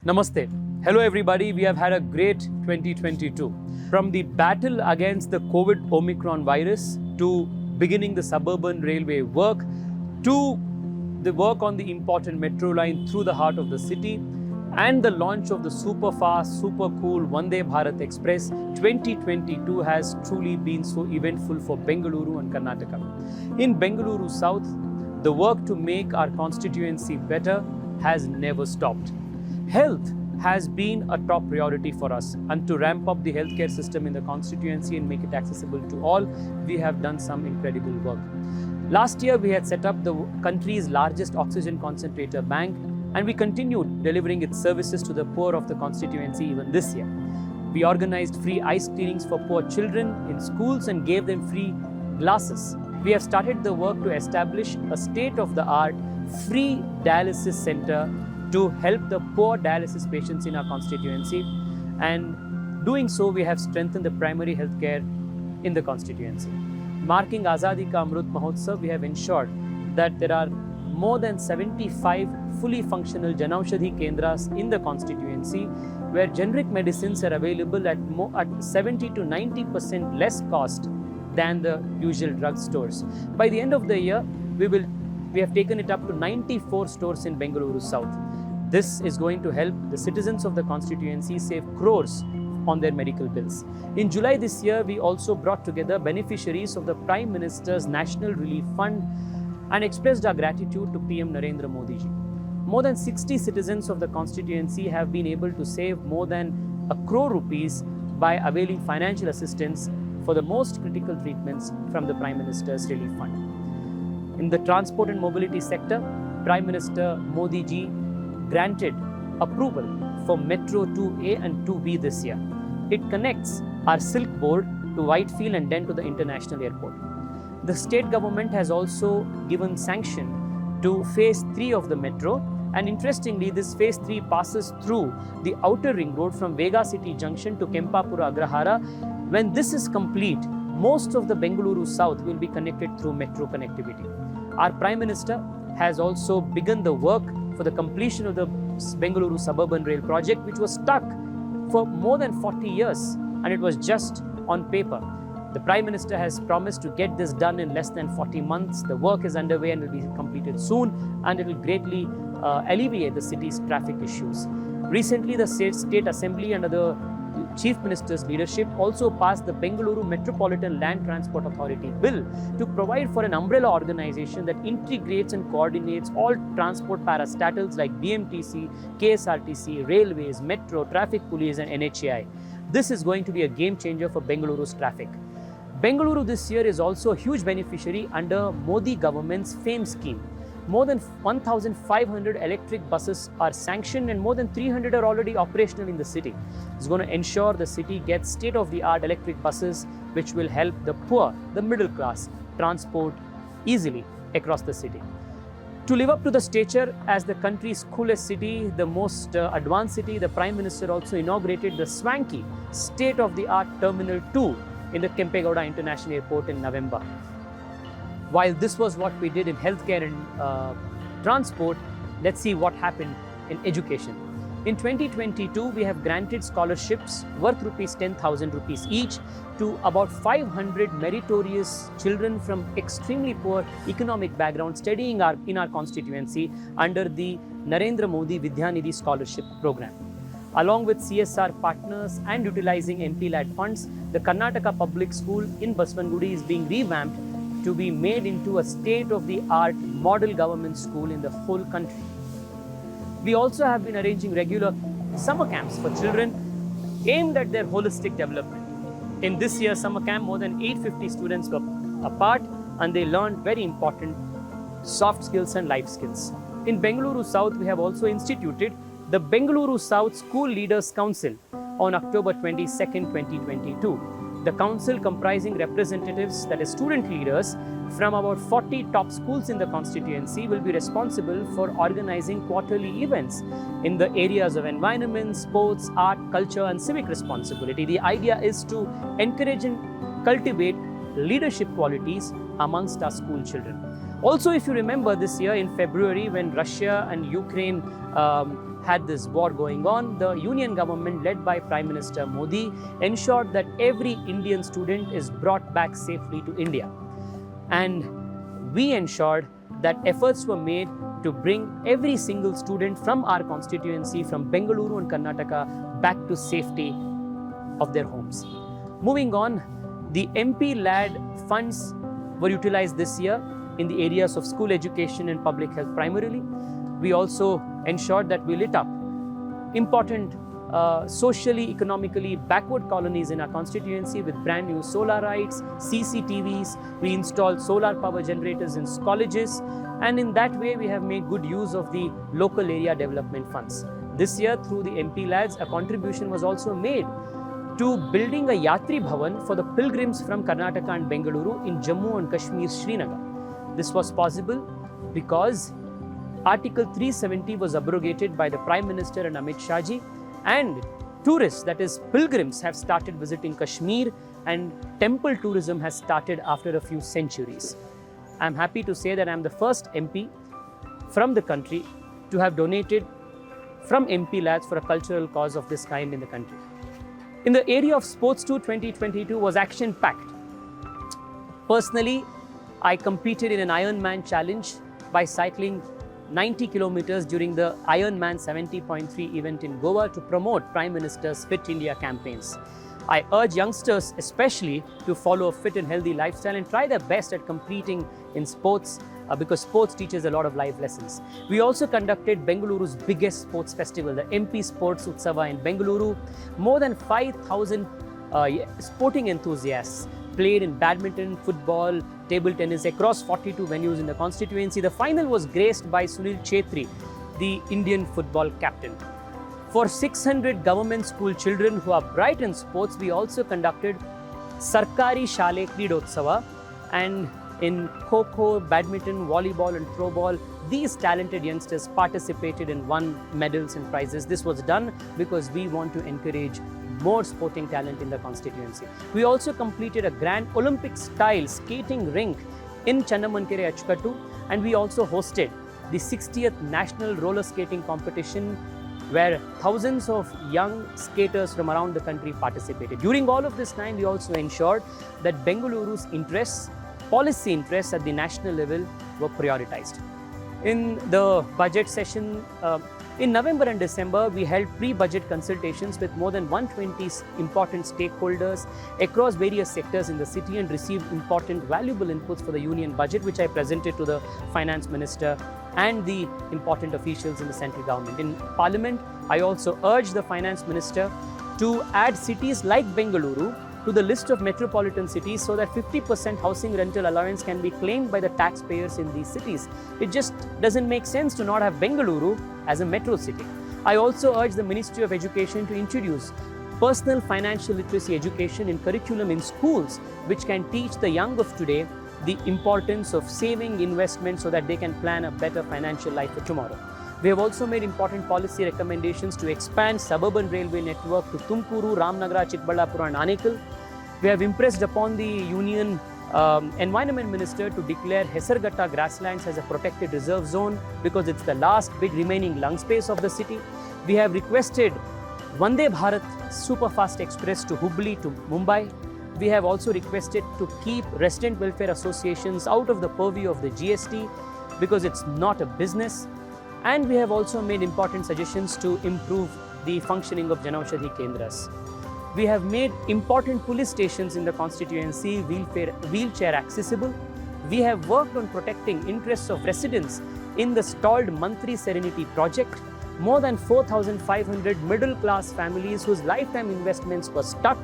Namaste. Hello everybody. We have had a great 2022. From the battle against the COVID Omicron virus to beginning the suburban railway work to the work on the important metro line through the heart of the city and the launch of the super fast, super cool Vande Bharat Express, 2022 has truly been so eventful for Bengaluru and Karnataka. In Bengaluru South, the work to make our constituency better has never stopped. Health has been a top priority for us, and to ramp up the healthcare system in the constituency and make it accessible to all, we have done some incredible work. Last year, we had set up the country's largest oxygen concentrator bank, and we continued delivering its services to the poor of the constituency even this year. We organized free eye screenings for poor children in schools and gave them free glasses. We have started the work to establish a state-of-the-art free dialysis center to help the poor dialysis patients in our constituency, and doing so we have strengthened the primary healthcare in the constituency. Marking Azadi Ka Amrut Mahotsav, we have ensured that there are more than 75 fully functional Janaushadhi Kendras in the constituency where generic medicines are available at 70 to 90% less cost than the usual drug stores. By the end of the year, we have taken it up to 94 stores in Bengaluru South. This is going to help the citizens of the constituency save crores on their medical bills. In July this year, we also brought together beneficiaries of the Prime Minister's National Relief Fund and expressed our gratitude to PM Narendra Modi ji. More than 60 citizens of the constituency have been able to save more than 1 crore rupees by availing financial assistance for the most critical treatments from the Prime Minister's Relief Fund. In the transport and mobility sector, Prime Minister Modi ji granted approval for Metro 2A and 2B this year. It connects our Silk Board to Whitefield and then to the international airport. The state government has also given sanction to phase 3 of the metro, and interestingly, this phase 3 passes through the outer ring road from Vega City Junction to Kempapura Agrahara. When this is complete, most of the Bengaluru South will be connected through metro connectivity. Our Prime Minister has also begun the work for the completion of the Bengaluru Suburban Rail project, which was stuck for more than 40 years and it was just on paper. The Prime Minister has promised to get this done in less than 40 months. The work is underway and will be completed soon, and it will greatly alleviate the city's traffic issues. Recently, the State Assembly under the Chief Minister's leadership also passed the Bengaluru Metropolitan Land Transport Authority Bill to provide for an umbrella organization that integrates and coordinates all transport parastatals like BMTC, KSRTC, railways, metro, traffic police and NHAI. This is going to be a game changer for Bengaluru's traffic. Bengaluru this year is also a huge beneficiary under Modi government's FAME scheme. More than 1,500 electric buses are sanctioned and more than 300 are already operational in the city. It's going to ensure the city gets state-of-the-art electric buses which will help the poor, the middle class, transport easily across the city. To live up to the stature as the country's coolest city, the most advanced city, the Prime Minister also inaugurated the swanky state-of-the-art Terminal 2 in the Kempegowda International Airport in November. While this was what we did in healthcare and transport, let's see what happened in education. In 2022, we have granted scholarships worth rupees 10,000 rupees each to about 500 meritorious children from extremely poor economic background studying in our constituency under the Narendra Modi Vidyanidhi Scholarship Program. Along with CSR partners and utilizing MPLAD funds, the Karnataka Public School in Baswangudi is being revamped to be made into a state-of-the-art model government school in the whole country. We also have been arranging regular summer camps for children aimed at their holistic development. In this year's summer camp, more than 850 students were a part and they learned very important soft skills and life skills. In Bengaluru South, we have also instituted the Bengaluru South School Leaders Council on October 22nd, 2022. The council, comprising representatives, that is student leaders, from about 40 top schools in the constituency, will be responsible for organizing quarterly events in the areas of environment, sports, art, culture and civic responsibility. The idea is to encourage and cultivate leadership qualities amongst our school children. Also, if you remember this year in February, when Russia and Ukraine had this war going on, the Union government led by Prime Minister Modi ensured that every Indian student is brought back safely to India. And we ensured that efforts were made to bring every single student from our constituency, from Bengaluru and Karnataka, back to safety of their homes. Moving on, the MPLAD funds were utilized this year in the areas of school education and public health primarily. We also ensured that we lit up important socially, economically backward colonies in our constituency with brand new solar lights, CCTVs. We installed solar power generators in colleges, and in that way we have made good use of the local area development funds. This year, through the MPLADs, a contribution was also made to building a Yatri Bhavan for the pilgrims from Karnataka and Bengaluru in Jammu and Kashmir, Srinagar. This was possible because Article 370 was abrogated by the Prime Minister and Amit Shah ji, and tourists, that is pilgrims, have started visiting Kashmir, and temple tourism has started after a few centuries. I am happy to say that I am the first MP from the country to have donated from MPLADs for a cultural cause of this kind in the country. In the area of sports too, 2022 was action-packed. Personally, I competed in an Ironman challenge by cycling 90 kilometers during the Ironman 70.3 event in Goa to promote Prime Minister's Fit India campaigns. I urge youngsters especially to follow a fit and healthy lifestyle and try their best at competing in sports because sports teaches a lot of life lessons. We also conducted Bengaluru's biggest sports festival, the MP Sports Utsava in Bengaluru. More than 5,000 sporting enthusiasts played in badminton, football, table tennis across 42 venues in the constituency. The final was graced by Sunil Chetri, the Indian football captain. For 600 government school children who are bright in sports, we also conducted Sarkari Shale Kridotsava, and in Kho-Kho, badminton, volleyball and throwball, these talented youngsters participated and won medals and prizes. This was done because we want to encourage more sporting talent in the constituency. We also completed a grand Olympic-style skating rink in Channamankere Achukattu, and we also hosted the 60th National Roller Skating Competition where thousands of young skaters from around the country participated. During all of this time, we also ensured that Bengaluru's interests, policy interests at the national level were prioritized. In the budget session, in November and December, we held pre-budget consultations with more than 120 important stakeholders across various sectors in the city and received important, valuable inputs for the union budget, which I presented to the finance minister and the important officials in the central government. In Parliament, I also urged the finance minister to add cities like Bengaluru to the list of metropolitan cities so that 50% housing rental allowance can be claimed by the taxpayers in these cities. It just doesn't make sense to not have Bengaluru as a metro city. I also urge the Ministry of Education to introduce personal financial literacy education in curriculum in schools, which can teach the young of today the importance of saving investment so that they can plan a better financial life for tomorrow. We have also made important policy recommendations to expand suburban railway network to Tumkuru, Ramnagara, Chikballapura and Anekal. We have impressed upon the Union Environment Minister to declare Hesarghatta grasslands as a protected reserve zone because it's the last big remaining lung space of the city. We have requested Vande Bharat Superfast Express to Hubli to Mumbai. We have also requested to keep resident welfare associations out of the purview of the GST because it's not a business. And we have also made important suggestions to improve the functioning of Janaushadhi Kendras. We have made important police stations in the constituency wheelchair accessible. We have worked on protecting interests of residents in the stalled Mantri Serenity project. More than 4,500 middle-class families whose lifetime investments were stuck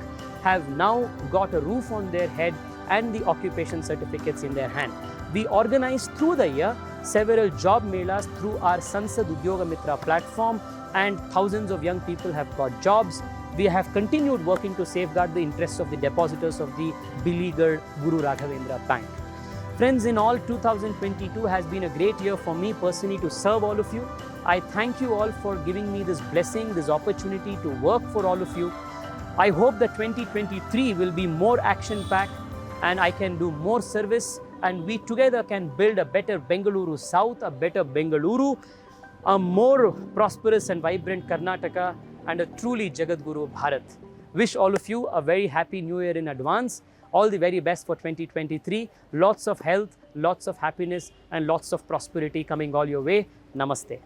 have now got a roof on their head and the occupation certificates in their hand. We organized through the year several job melas through our Sansad Udyoga Mitra platform, and thousands of young people have got jobs. We have continued working to safeguard the interests of the depositors of the beleaguered Guru Raghavendra Bank. Friends, in all, 2022 has been a great year for me personally to serve all of you. I thank you all for giving me this blessing, this opportunity to work for all of you. I hope that 2023 will be more action-packed and I can do more service and we together can build a better Bengaluru South, a better Bengaluru, a more prosperous and vibrant Karnataka, and a truly Jagadguru Bharat. Wish all of you a very happy new year in advance. All the very best for 2023. Lots of health, lots of happiness, and lots of prosperity coming all your way. Namaste.